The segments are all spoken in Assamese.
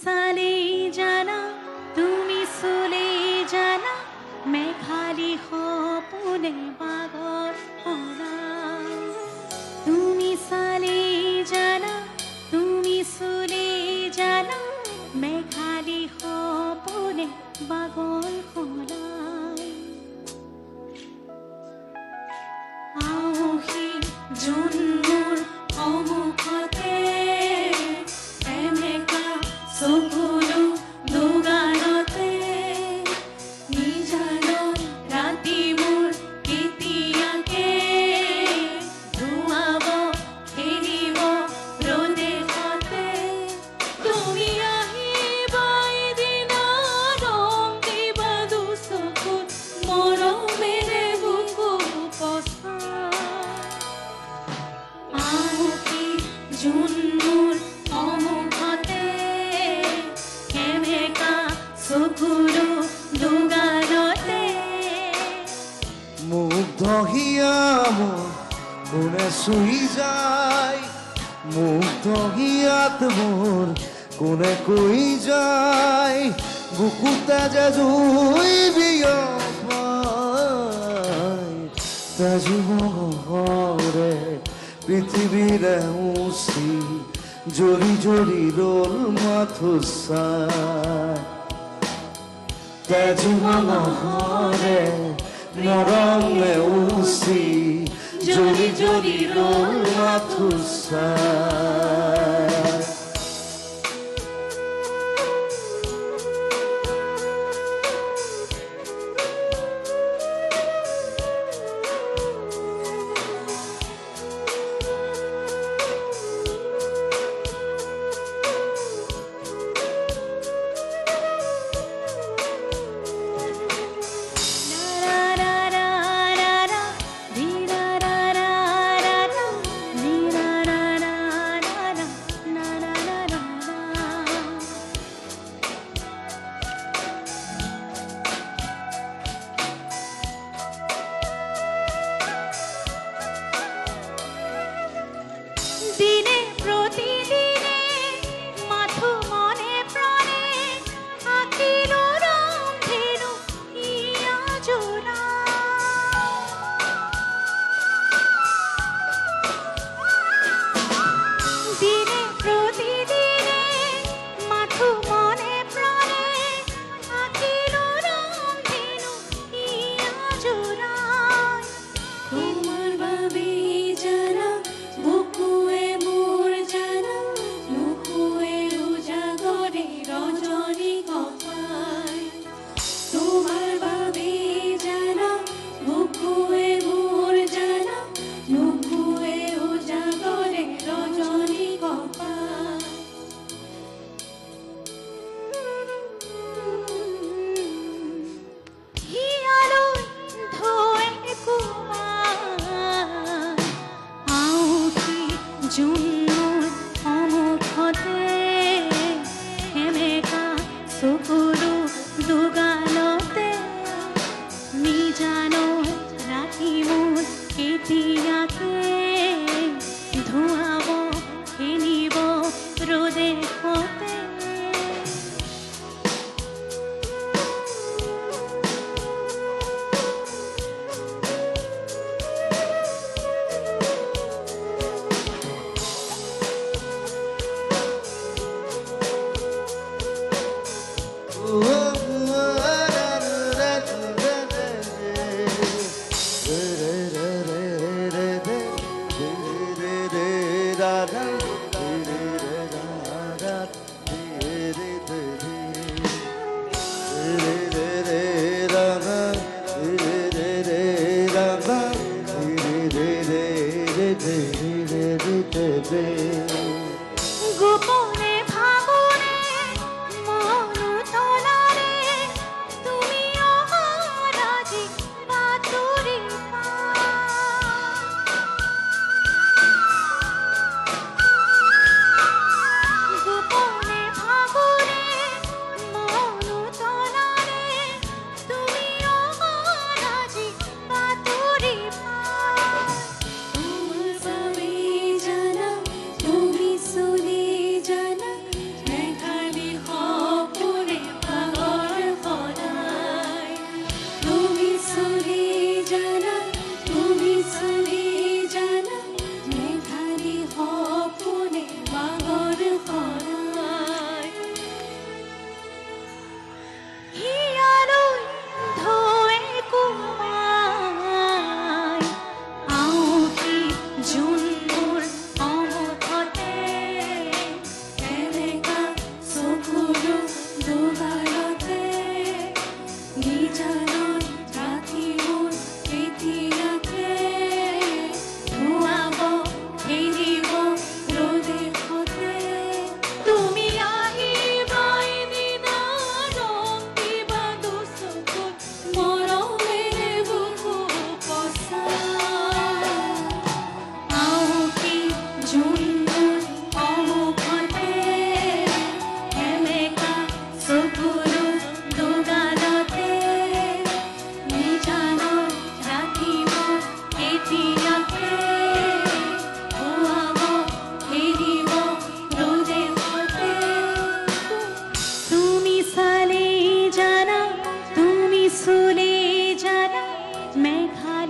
चले जाना তুমি চলে जाना मैं खाली সপোনে পাগল হলাম তুমি চলে जाना তুমি চলে जाना मैं खाली সপোনে পাগল হলাম আউহি জন্মৰ অমুখতে এনেকা চকুলো দুগানতে নিজানো ৰাতি মোৰ কেতিয়াকে ধুৱাব খেলিব ৰদেশতে তুমি আহিবা এদিন ৰং দিবা দুচকুত মৰমেৰে বুকু আউকি জন্মৰ অমুখতে কেনেকা চকুলো দুগানতে মুগ্ধ হিয়া মোৰ কোনে চুই যায় মুগ্ধ হিয়াত মোৰ কোনে কৈ যায় বুকুতে যে জুই বিয়পায় তাজমহলে পৃথিৱীৰে উচি জৰি জৰি ৰল মাথো চাই তাজমহলে নৰমে উচি জৰি জৰি ৰল মাথো চাই দিনে প্রতিদিনে মাথো মনে প্রাণে আঁকিল রংধেনু ইয়া জোড়া দিনে প্রতিদিনে মাথো মনে প্রাণে আঁকিল রংধেনু ইয়া জোড়া তোমার ভাবে জানা বুকুয়ে মোর জানা মুখুয়ে উজাগরে রজনী কপায় তোমার ভাবে জানা বুকুয়ে মোর জানা মুখুয়ে উজাগরে রজনী কপায় হিয়ালো ধোয়ে কুমার আউকি জন্মৰ অমুখতে সেমেকা চকুলো দুগানতে নিজানো ৰাতি মোৰ কেতিয়াকে ধুৱাব খেলিব ৰদেশতে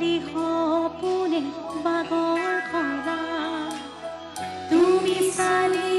মেলি সপোনে বাগৰ খলা তুমি চালে